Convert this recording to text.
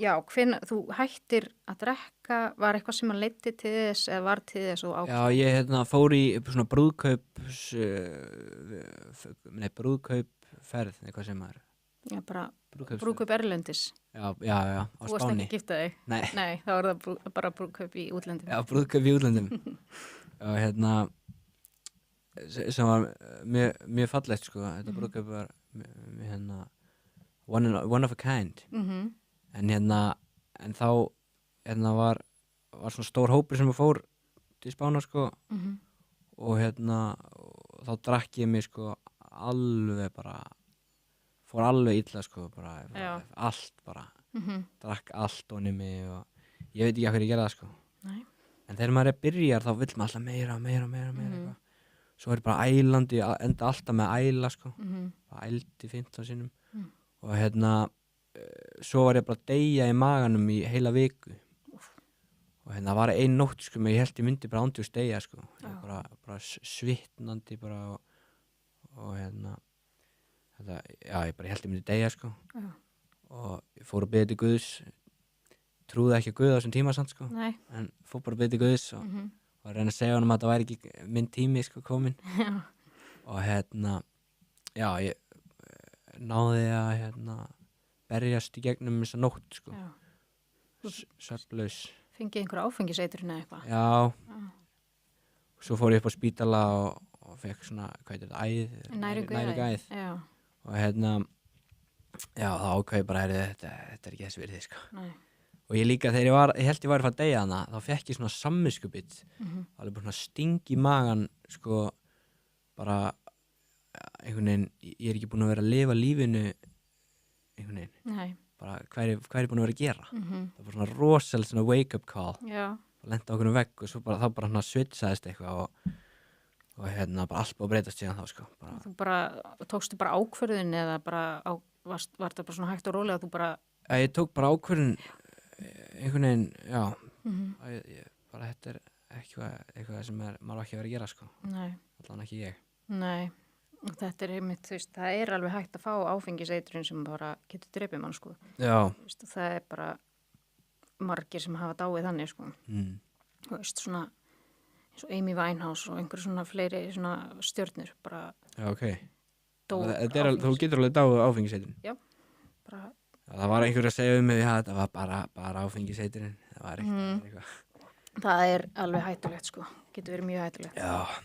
Já, þú hættir að drekka, var eitthvað sem að leiddi til þess eða var til þess og Já, ákveðst? ég fór í svona brúðkaupferð, eitthvað sem er Já, bara brúðkaupsferð. brúðkaup erlendis. Já, á Þú varst Spáni. ekki að gifta þig? Nei, Nei, þá var það bara brúðkaup í útlöndum. já, brúðkaup í útlöndum. Og sem var mjög fallegt, sko. Þetta brúðkaup var one of a kind. En þá var svona stór hópur sem fór til Spánar, sko. Og og þá drakk ég mig, sko, fór alveg illa, sko, allt bara. Drakk allt ofan í mig og ég veit ekki af hverju ég gerði það, sko. Nei. En þegar maður byrjar þá vill maður alltaf meira eitthvað. Svo er bara ælandi, enda alltaf með að æla, sko. Bara ældi 15 sinnum. Og svo var ég bara að deyja í maganum í heila viku. Og var ein nótt, sko, ég held ég myndi bara ándjúst deyja, sko. Ég bara svitnandi bara og ég bara held ég myndi deyja, sko. Já. Og ég fór að biðja til Guðs, trúði ekki að Guð á þessum tíma samt, sko. Nei. En fór bara að biðja til Guðs og að reyna að segja honum að það væri ekki minn tími, sko, kominn. Já. Og ég náði að berjast í gegnum þessa nótt, sko. Svefnlaus. Fengið einhver áfengiseitrun eða eitthvað? Já. Svo fór ég upp á spítala og fekk svona, hvað heitir þetta, æð? Næringaræð. Já. Og þá ákvað ég bara, þetta er ekki þess virði, sko. Nei. Og ég líka, þegar ég held ég var að fara að deyja hana, þá fekk ég svona samviskubit, alveg bara svona sting í magan, sko, bara einhvern veginn, ég er ekki búin að vera að lifa lífinu einhvern veginn. Nei. Bara hvað er ég búin að vera að gera? Það var svona rosalega svona wake up call. Já. Það lenti okkur vegg og svo þá bara switchaðist eitthvað og bara allt búið að breytast síðan þá, sko. Þú tókstu bara ákvörðun eða var það bara svona hægt og rólega að þú bara... Ég tók bara ákvörðun einhvern veginn, já. Bara þetta er eitthvað sem maður ekki að vera að gera, sko. Nei. Allan ekki ég. Nei. Og þetta er einmitt, þú veist, það er alveg hægt að fá áfengiseitrun sem bara getur drepið mann, sko. Já. Þú veist, það er bara margir sem hafa dáið þannig, sko. Þú veist, svona eins og Amy Winehouse og einhverjum svona fleiri svona stjörnur, bara... Já, ok. Þú getur alveg dáið áfengiseitrun? Já, bara... Það var einhver að segja mig, þetta var bara áfengiseitrun, það var eitthvað. Það er alveg hættulegt, sko. Getur verið mjög hættulegt. Já.